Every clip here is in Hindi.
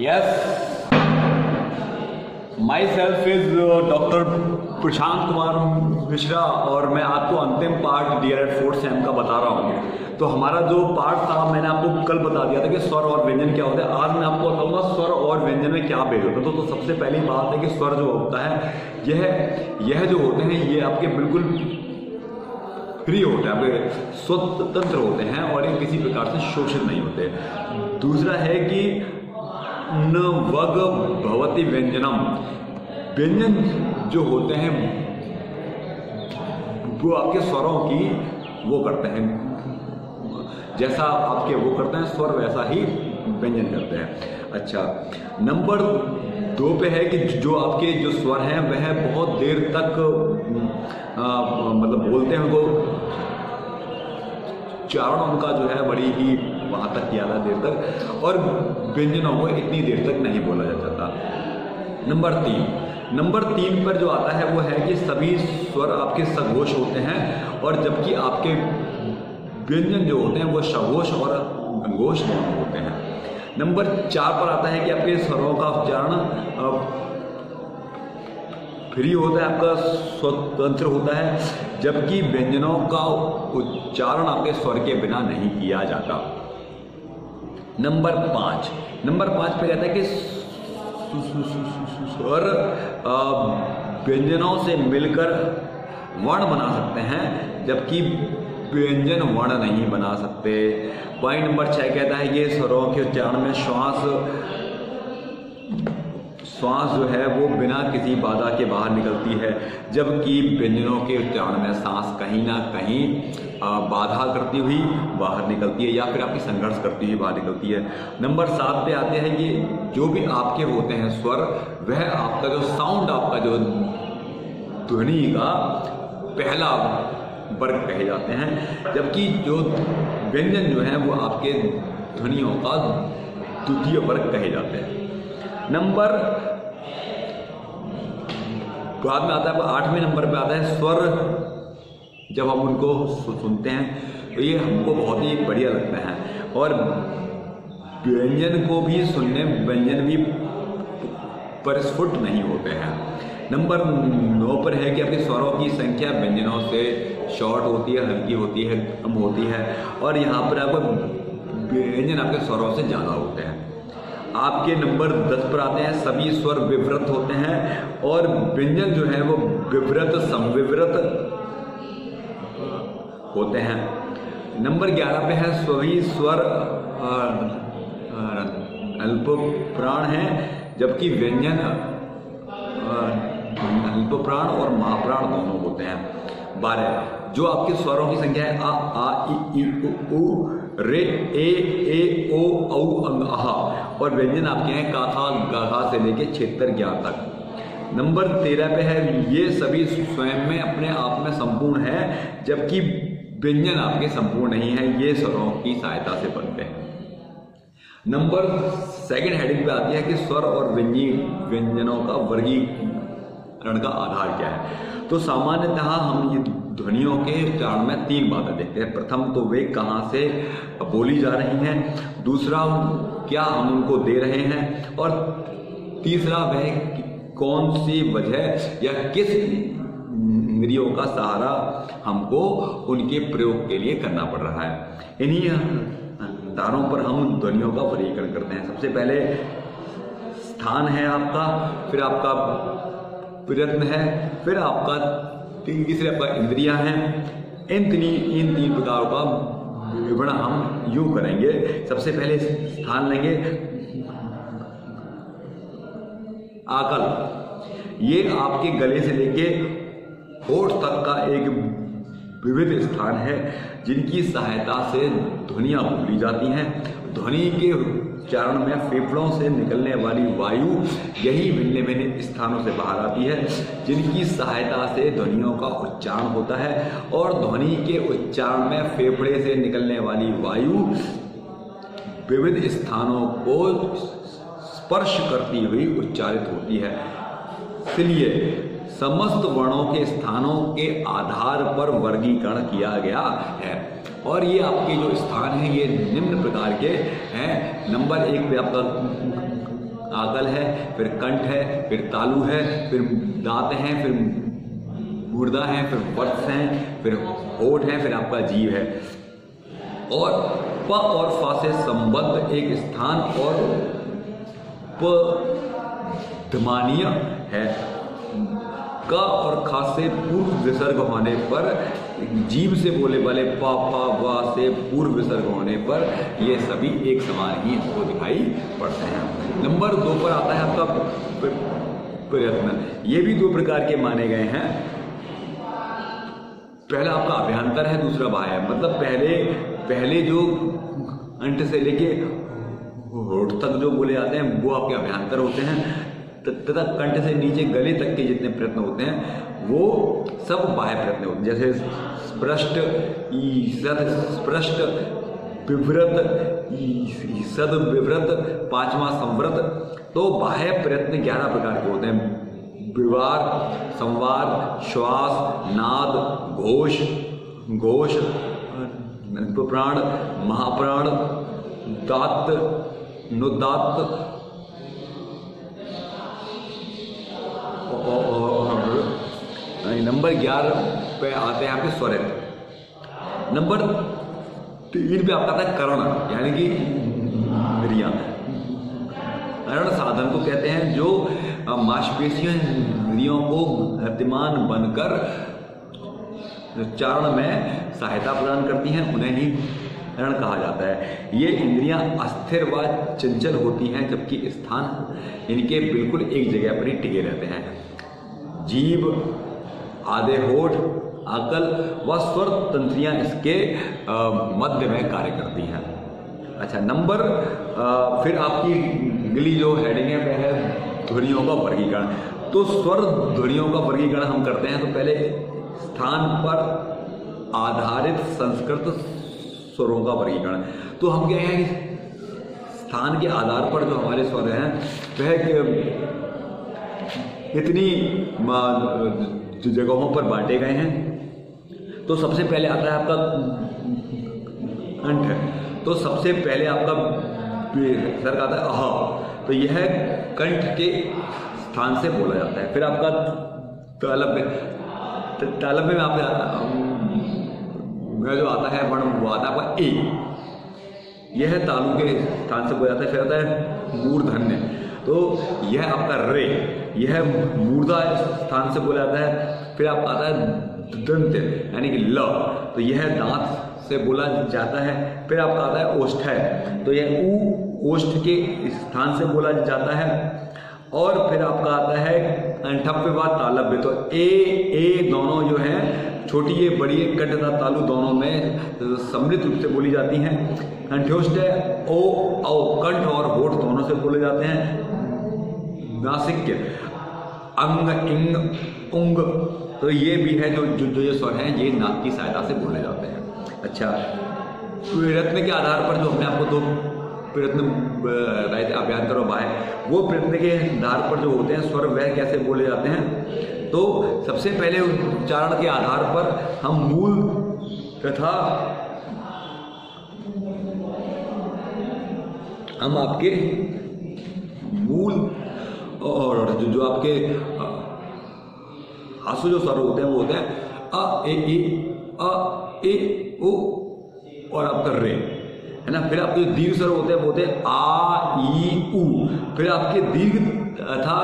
Yes, myself is doctor Prashant Kumar Mishra और मैं आपको अंतिम पार्ट डीएलएड 4th सेम का बता रहा हूँ। तो हमारा जो पार्ट था मैंने आपको कल बता दिया था कि स्वर और व्यंजन क्या होता है। आज मैं आपको बताऊंगा स्वर और व्यंजन में क्या भेद होता है। तो सबसे पहली बात है कि स्वर जो होता है यह जो होते हैं ये आपके बिल्कुल फ्री होते हैं, आपके स्वतंत्र होते हैं और ये किसी प्रकार से शोषित नहीं होते। दूसरा है कि न वग भवति व्यंजनम, व्यंजन जो होते हैं वो आपके स्वरों की वो करते हैं, जैसा आपके वो करते हैं स्वर वैसा ही व्यंजन करते हैं। अच्छा, नंबर 2 पे है कि जो आपके जो स्वर हैं वह बहुत देर तक मतलब बोलते हैं, उनको उच्चारण उनका जो है बड़ी ही वहां तक किया था देर तक, और व्यंजनों को इतनी देर तक नहीं बोला जा सकता। नंबर 3 पर जो आता है वो है कि सभी स्वर आपके सघोष होते हैं और जबकि आपके व्यंजन जो होते हैं वो सघोष और घोष दोनों होते हैं। नंबर 4 पर आता है कि आपके स्वरों का उच्चारण फ्री होता है, आपका स्वतंत्र होता है, जबकि व्यंजनों का उच्चारण आपके स्वर के बिना नहीं किया जाता। नंबर 5 पे कहता है कि स्वर व्यंजनों से मिलकर वर्ण बना सकते हैं, जबकि व्यंजन वर्ण नहीं बना सकते। पॉइंट नंबर 6 कहता है कि स्वरों के उच्चारण में श्वास जो है वो बिना किसी बाधा के बाहर निकलती है, जबकि व्यंजनों के उच्चारण में सांस कहीं ना कहीं बाधा करती हुई बाहर निकलती है या फिर आपकी संघर्ष करती हुई बाहर निकलती है। नंबर 7 पे आते हैं कि जो भी आपके होते हैं स्वर, वह आपका जो साउंड, आपका जो ध्वनि का पहला वर्ग कहे जाते हैं, जबकि जो व्यंजन जो है वो आपके ध्वनियों का द्वितीय वर्ग कहे जाते हैं। नंबर बाद में आता है 8वें नंबर पे आता है स्वर। जब हम उनको सुनते हैं तो ये हमको बहुत ही बढ़िया लगता है, और व्यंजन को भी सुनने व्यंजन भी परिस्फुट नहीं होते हैं। नंबर 9 पर है कि आपके स्वरों की संख्या व्यंजनों से शॉर्ट होती है, हल्की होती है, कम होती है, और यहाँ पर आपको व्यंजन आपके स्वरों से ज़्यादा होते हैं। आपके नंबर 10 पर आते हैं सभी स्वर विवृत होते हैं और व्यंजन जो है वो विवृत समविवृत होते हैं। नंबर 11 पे है सभी स्वर अल्प प्राण हैं, जबकि व्यंजन अल्प प्राण और महाप्राण दोनों होते हैं। 12 जो आपके स्वरों की संख्या है आ इ उ रे ए ओ औ अंग आहा, और व्यंजन आपके हैं का खा गा खा से लेके 6 तक। नंबर 13 पे है ये सभी स्वयं में अपने आप में संपूर्ण है, जबकि व्यंजन आपके संपूर्ण नहीं है, ये स्वरों की सहायता से बनते हैं। नंबर 2 हेडिंग पे आती है कि स्वर और व्यंजनों का वर्गीकरण का आधार क्या है। तो सामान्यतः हम ये ध्वनियों के उच्चारण में 3 बातें देखते हैं। प्रथम तो वे कहाँ से बोली जा रही हैं, दूसरा क्या हम उनको दे रहे हैं, और तीसरा वह कौन सी वजह या किस इंद्रियों का सहारा हमको उनके प्रयोग के लिए करना पड़ रहा है। इन्हीं आधारों पर हम ध्वनियों का वर्गीकरण करते हैं। सबसे पहले स्थान है आपका, फिर आपका प्रयत्न है, फिर आपका तीसरे आपका इंद्रियां हैं। इन 3 प्रकारों का विवरण हम यूं करेंगे। सबसे पहले स्थान लेंगे, आकल, ये आपके गले से लेके होठ तक का एक विविध स्थान है जिनकी सहायता से ध्वनियां बोली जाती हैं। ध्वनि के उच्चारण में फेफड़ों से निकलने वाली वायु यही भिन्न भिन्न स्थानों से बाहर आती है, जिनकी सहायता से ध्वनियों का उच्चारण होता है, और ध्वनि के उच्चारण में फेफड़े से निकलने वाली वायु विविध स्थानों को स्पर्श करती हुई उच्चारित होती है। इसलिए समस्त वर्णों के स्थानों के आधार पर वर्गीकरण किया गया है, और ये आपके जो स्थान हैं ये निम्न प्रकार के हैं। नंबर 1 पे आपका आकल है, फिर कंठ है, फिर तालु है, फिर दांत हैं, फिर गुर्दा है, फिर वत्स हैं, फिर होठ है, फिर आपका जीव है। और प और फा से संबद्ध एक स्थान और पधमानीय है। क और खा से पूर्व विसर्ग होने पर, जीव से बोले वाले पा फा वा से पूर्व विसर्ग होने पर ये सभी एक समान ही आपको दिखाई पड़ते हैं। नंबर 2 पर आता है आपका प्रयत्न। ये भी 2 प्रकार के माने गए हैं। पहला आपका अभ्यंतर है, दूसरा बाह्य। मतलब पहले जो अंत से लेके होठ तक जो बोले जाते हैं वो आपके अभ्यंतर होते हैं, तथा कंठ से नीचे गले तक के जितने प्रयत्न होते हैं वो सब बाह्य प्रयत्न होते हैं। जैसे स्पृष्ट, ईषद, स्पृष्ट, विव्रत, ईषद, विव्रत, 5वां संव्रत। तो बाह्य प्रयत्न 11 प्रकार के होते हैं। विवार, संवार, श्वास, नाद, घोष, घोष, प्राण, महाप्राण, दात, नुदात, और नंबर 11 पे आते हैं आपके स्वरित। नंबर 3 पे आपका आता है कर्ण, यानी कि इंद्रियां। कर्ण साधन को कहते हैं जो मांसपेशियों इंद्रियों को गतिमान बनकर उच्चारण में सहायता प्रदान करती हैं, उन्हें ही कर्ण कहा जाता है। ये इंद्रियां अस्थिर व चंचल होती हैं, जबकि स्थान इनके बिल्कुल एक जगह पर ही टिके रहते हैं। जीभ, आधे होठ, आकल व स्वर तंत्रियां इसके मध्य में कार्य करती हैं। अच्छा, नंबर फिर आपकी अगली जो हेडिंग है वह है ध्वनियों का वर्गीकरण। तो स्वर ध्वनियों का वर्गीकरण हम करते हैं। तो पहले स्थान पर आधारित संस्कृत स्वरों का वर्गीकरण। तो हम क्या है कि स्थान के आधार पर जो हमारे स्वर हैं वह इतनी जगहों पर बांटे गए हैं। तो सबसे पहले आता है आपका कंठ। तो सबसे पहले आपका सर का आता है अह। तो यह कंठ के स्थान से बोला जाता है। फिर आपका तालब में आपका जो आता है वर्ण वो आता है आपका ए। यह तालु के स्थान से बोला जाता है। फिर आता है मूर्धन्य। तो यह आपका रे, यह मूर्धा स्थान से बोला जाता है। फिर आपका आता है दंत, यानी कि ल। तो यह दांत से बोला जाता है। फिर आपका आता है ओष्ठ है। तो यह ऊ ओष्ठ के स्थान से बोला जाता है। और फिर आपका आता है अंठप्य व तालव्य। तो ए दोनों जो है छोटी ये बड़ी ये कंठ तथा तालु दोनों में सम्मिलित रूप से बोली जाती हैं। कंठोष्ठ है ओ औ, कंठ और होठ दोनों से बोले जाते हैं। नासिक्य, अंग, इंग, उंग। तो ये भी है जो ये स्वर हैं ये नाक की सहायता से बोले जाते हैं। अच्छा, प्रयत्न के आधार पर जो हमने आपको 2 प्रयत्न बताए थे, अभ्यंतर और बाह्य, वो प्रयत्न के आधार पर जो होते हैं स्वर वह कैसे बोले जाते हैं। तो सबसे पहले उच्चारण के आधार पर हम मूल तथा हम आपके मूल और जो आपके आंसू जो स्वर होते हैं वो होते हैं अ ए ओ और आपका रे, है ना। फिर आपके जो दीर्घ स्वर होते हैं वो होते हैं आ ई उ। फिर आपके दीर्घ तथा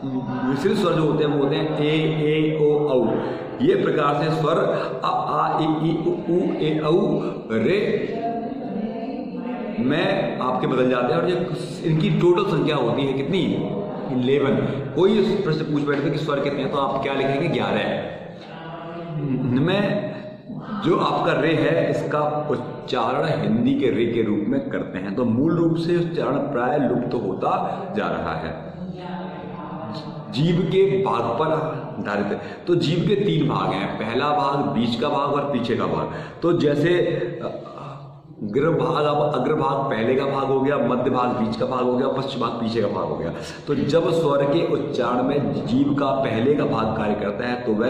मिश्रित स्वर जो होते हैं वो होते हैं ए ओ औ। ये प्रकार से स्वर आ ई उ ए औ रे में आपके बदल जाते हैं। और ये इनकी टोटल संख्या होती है कितनी, 11। कोई इस प्रश्न पूछ बैठते कि स्वर कितने हैं, तो आप क्या लिखेंगे, 11 में जो आपका रे है इसका उच्चारण हिंदी के रे के रूप में करते हैं। तो मूल रूप से उच्चारण प्राय लुप्त होता जा रहा है। जीभ के भाग पर आधारित है। तो जीभ के 3 भाग हैं, पहला भाग, बीच का भाग और पीछे का भाग। तो जैसे अग्रभाग पहले का भाग हो गया, मध्य भाग बीच का भाग हो गया, पश्चिम भाग पीछे का भाग हो गया। तो जब स्वर के उच्चारण में जीभ का पहले का भाग कार्य करता है तो वह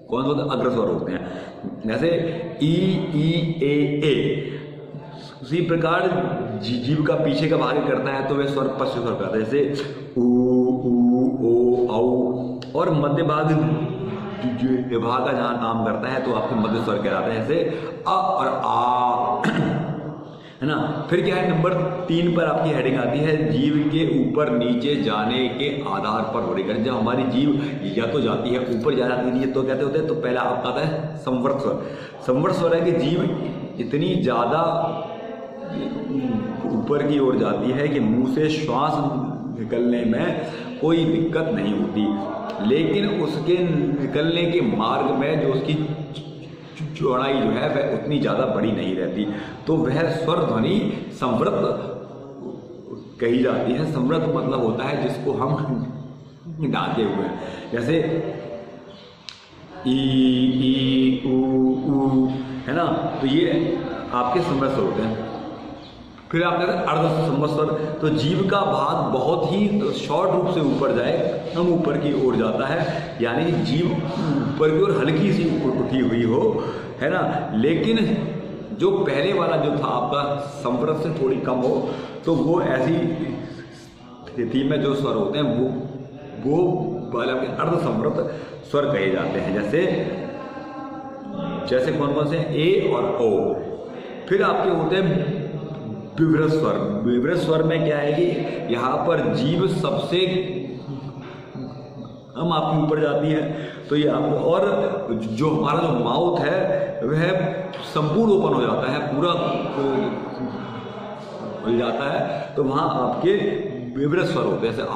कौन सा अग्र स्वर होते हैं। जैसे ई ए उसी प्रकार जीभ का पीछे का भाग करता है तो वह स्वर पश्च स्वर करता है, जैसे ऊ ओ औ, और मध्य भाग भाग का जहां काम करता है तो आपके मध्य स्वर कहलाते हैं, जैसे अ और आ, है ना। फिर क्या है, नंबर 3 पर आपकी हेडिंग आती है जीभ के ऊपर नीचे जाने के आधार पर वर्गीकरण। जब हमारी जीभ या तो जाती है ऊपर जा जाती है तो कहते होते हैं, तो पहला आपका आता है संवर्त स्वर। संवर्त स्वर है कि जीभ इतनी ज्यादा ऊपर की ओर जाती है कि मुंह से श्वास निकलने में कोई दिक्कत नहीं होती, लेकिन उसके निकलने के मार्ग में जो उसकी चौड़ाई जो है वह उतनी ज्यादा बड़ी नहीं रहती, तो वह स्वर ध्वनि संवृत कही जाती है। संवृत मतलब होता है जिसको हम ढाके हुए, जैसे ई ऊ, है ना, तो ये आपके संवृत स्वर होते हैं। फिर आप कहते हैं अर्ध संवृत स्वर, तो जीभ का भाग बहुत ही शॉर्ट रूप से ऊपर जाए, हम ऊपर की ओर जाता है, यानी जीभ ऊपर की ओर हल्की सी उठी हुई हो, है ना। लेकिन जो पहले वाला जो था आपका संवृत से थोड़ी कम हो, तो वो ऐसी स्थिति में जो स्वर होते हैं वो वाले आपके अर्ध संवृत स्वर कहे जाते हैं, जैसे कौन कौन से, ए और ओ। फिर आपके होते हैं विवृत स्वर। विवृत स्वर में क्या है कि यहाँ पर जीभ सबसे हम आपकी ऊपर जाती है, तो ये आपको, और जो हमारा जो माउथ है वह संपूर्ण ओपन हो जाता है, पूरा खुल जाता है, तो वहां आपके विवृत स्वर होते हैं, जैसे आ।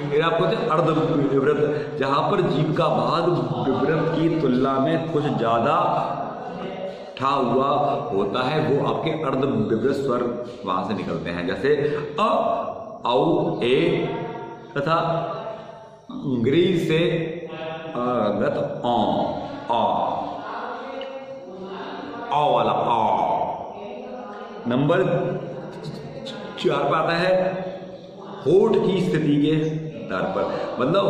फिर आपको अर्ध विवृत, जहां पर जीभ का भाग विवृत की तुलना में कुछ ज्यादा ठा हुआ होता है, वो आपके अर्ध विवृत स्वर वहां से निकलते हैं, जैसे अ, औ, ए, तथा अंग्रेजी से गत औ, आ वाला आ। नंबर 4 पर आता है होठ की स्थिति के आधार पर, मतलब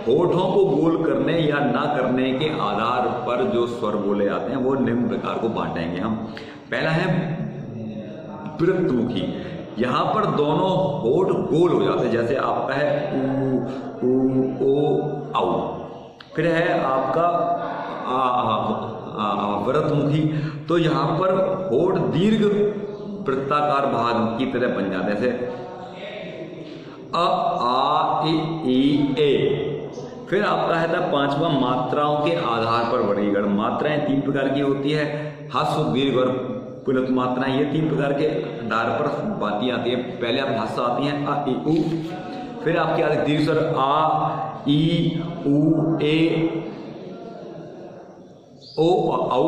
होठों को गोल करने या ना करने के आधार पर जो स्वर बोले जाते हैं वो निम्न प्रकार को बांटेंगे हम। पहला है वृत्तमुखी, यहां पर दोनों होठ गोल हो जाते हैं, जैसे आपका है ऊ ओ औ। फिर है आपका वृत्तमुखी, तो यहां पर होठ दीर्घ वृत्ताकार भाग की तरह बन जाते हैं, जैसे अ आ ई ए। फिर आपका है 5वां मात्राओं के आधार पर वर्गीकरण। मात्राएं 3 प्रकार की होती है, ह्रस्व, दीर्घ और पुनः मात्राएं, ये 3 प्रकार के आधार पर बातें आती है। पहले आप ह्रस्व आती हैं अ ई उ, फिर आपके आते दीर्घ स्वर आ ई उ ए ओ औ।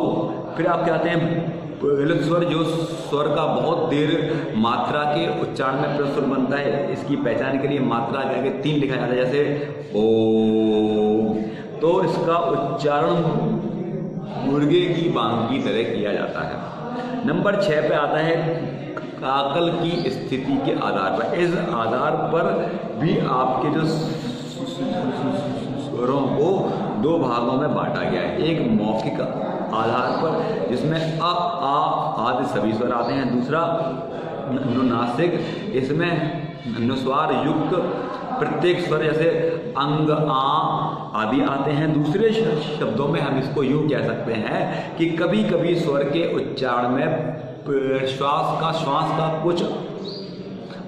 फिर आपके आते हैं पुल्लिंग स्वर, जो स्वर का बहुत देर मात्रा के उच्चारण में प्रस्तुत बनता है। इसकी पहचान के लिए मात्रा के आगे 3 लिखा जाता है, जैसे ओ, तो इसका उच्चारण मुर्गे की बांग की तरह किया जाता है। नंबर 6 पे आता है काकल की स्थिति के आधार पर। इस आधार पर भी आपके जो स्वरों को 2 भागों में बांटा गया है, एक मौखिक आधार पर जिसमें अ आ आदि सभी स्वर आते हैं, दूसरा अनुनासिक, इसमें अनुस्वार युक्त प्रत्येक स्वर जैसे अंग आ आदि आते हैं। दूसरे शब्दों में हम इसको यूं कह सकते हैं कि कभी कभी स्वर के उच्चारण में श्वास का कुछ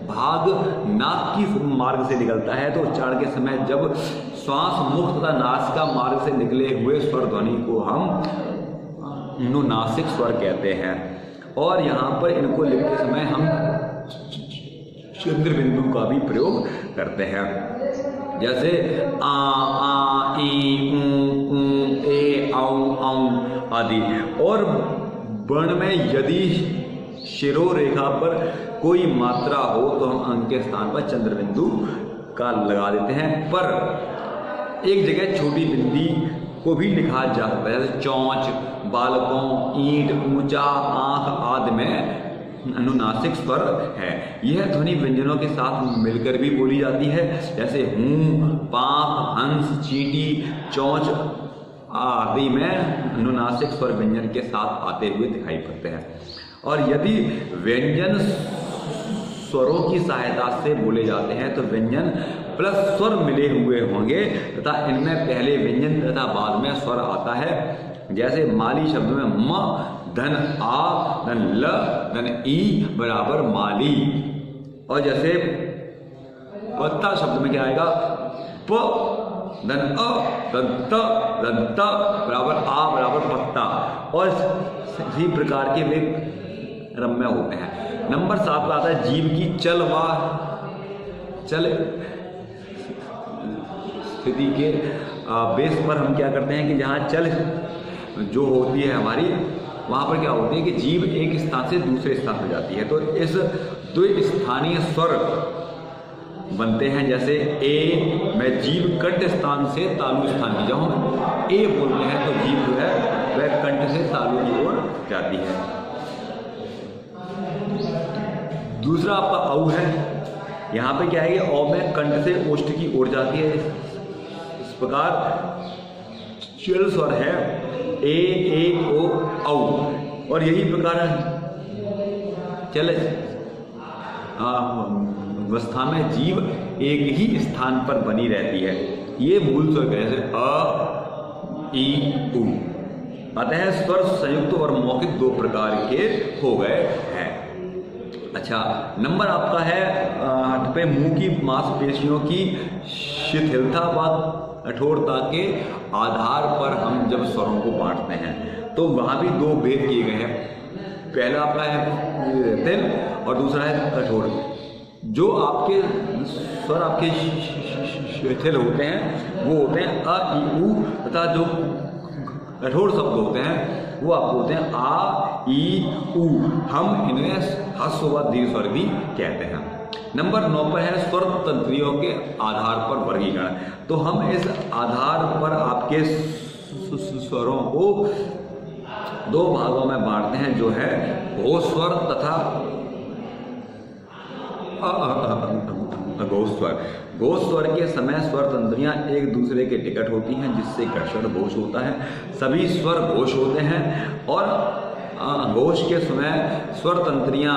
भाग नाक की मार्ग से निकलता है, तो उच्चारण के समय जब श्वास मुक्त तथा नासिका मार्ग से निकले हुए स्वर ध्वनि को हम अनुनासिक स्वर कहते हैं। और यहाँ पर इनको लिखते समय हम चंद्र बिंदु का भी प्रयोग करते हैं, जैसे आ ई उ ए औ आदि। और वर्ण में यदि शिरोरेखा पर कोई मात्रा हो तो हम अंक के स्थान पर चंद्र बिंदु का लगा देते हैं, पर एक जगह छोटी बिंदी को भी लिखा जा सकता है, जैसे चौंच, बालकों, ईंट, ऊंचा, आंख आदि में अनुनासिक स्वर है। यह ध्वनि व्यंजनों के साथ मिलकर भी बोली जाती है, जैसे हूं, पांख, हंस, चींटी, चौंच आदि में अनुनासिक स्वर व्यंजन के साथ आते हुए दिखाई पड़ते हैं। और यदि व्यंजन स्वरों की सहायता से बोले जाते हैं तो व्यंजन प्लस स्वर मिले हुए होंगे तथा इनमें पहले व्यंजन तथा बाद में स्वर आता है। जैसे माली शब्द में म धन आ धन ल धन ई बराबर माली। और जैसे पत्ता शब्द में क्या आएगा, प धन अ धन त धन त बराबर आ बराबर पत्ता। और इसी प्रकार के वे रम्य होते हैं। नंबर 7 पर आता है जीव की चल स्थिति के बेस पर हम क्या करते हैं कि जहाँ चल जो होती है हमारी, वहाँ पर क्या होती है कि जीव एक स्थान से दूसरे स्थान पर जाती है। तो इस द्विस्थानीय स्वर बनते हैं। जैसे ए में जीव कंठ स्थान से तालु स्थान की, जब हम ए बोलते हैं तो जीव जो है वह कंठ से तालु की ओर जाती है। दूसरा आपका औ है, यहाँ पे क्या है कि औ में कंठ से ओष्ठ की ओर जाती है। इस प्रकार चल स्वर है ए ओ औ। और यही प्रकार चल अवस्था में जीव एक ही स्थान पर बनी रहती है। ये मूल स्वर जैसे अ ई उ। अतः स्वर संयुक्त और मौखिक 2 प्रकार के हो गए हैं। अच्छा, नंबर आपका है 8 पे मुंह की मांसपेशियों की शिथिलता व कठोरता के आधार पर हम जब स्वरों को बांटते हैं तो वहां भी 2 भेद किए गए हैं। पहला आपका है तिल और दूसरा है कठोर। जो आपके स्वर आपके शिथिल होते हैं वो होते हैं अ ई उ, तथा जो कठोर शब्द होते हैं वो आपको होते हैं आ ई उ। हम इन्हें ह्रस्व व दीर्घ स्वर भी कहते हैं। नंबर 9 पर है स्वर तंत्रियों के आधार पर वर्गीकरण। तो हम इस आधार पर आपके स्वरों को 2 भागों में बांटते हैं, जो है घोष स्वर तथा घोष स्वर। घोष स्वर के समय स्वर तंत्रियां एक दूसरे के निकट होती हैं, जिससे घर्षण घोष होता है। सभी स्वर घोष होते हैं और घोष के समय स्वर तंत्रियां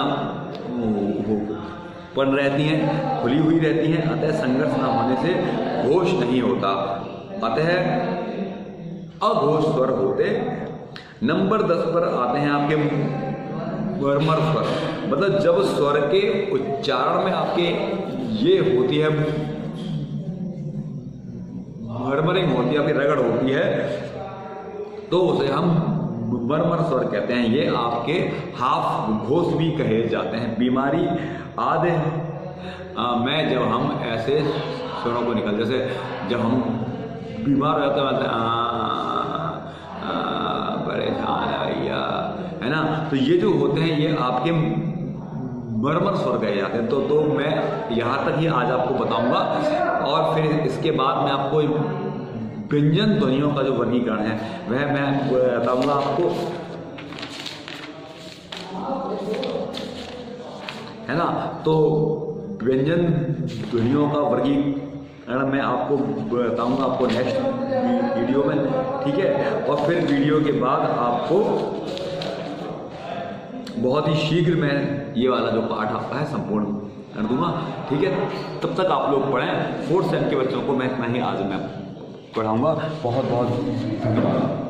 बन रहती हैं, खुली हुई रहती हैं। अतः संघर्ष न होने से घोष नहीं होता, अतः अघोष स्वर होते। नंबर 10 पर आते हैं आपके मर्मर स्वर। मतलब जब स्वर के उच्चारण में आपके ये होती है मर्मरिंग होती है, आपकी रगड़ होती है, तो उसे हम मर्मर स्वर कहते हैं। ये आपके हाफ घोष भी कहे जाते हैं। बीमारी आदि में जब हम ऐसे स्वरों को निकल, जैसे जब हम बीमार हो जाते हैं परेशान है ना, तो ये जो होते हैं ये आपके मर्मर स्वर कहे जाते हैं। तो मैं यहाँ तक ही आज आपको बताऊंगा और फिर इसके बाद मैं आपको व्यंजन ध्वनियों का जो वर्गीकरण है वह मैं बताऊंगा आपको, है ना। तो व्यंजन ध्वनियों का वर्गीकरण मैं आपको बताऊंगा आपको नेक्स्ट वीडियो में, ठीक है। और फिर वीडियो के बाद आपको बहुत ही शीघ्र मैं ये वाला जो पाठ आपका है संपूर्ण कर दूंगा, ठीक है। तब तक आप लोग पढ़ें। 4th सेम के बच्चों को मैं इतना ही आज मैं पढ़ाऊंगा। बहुत बहुत धन्यवाद।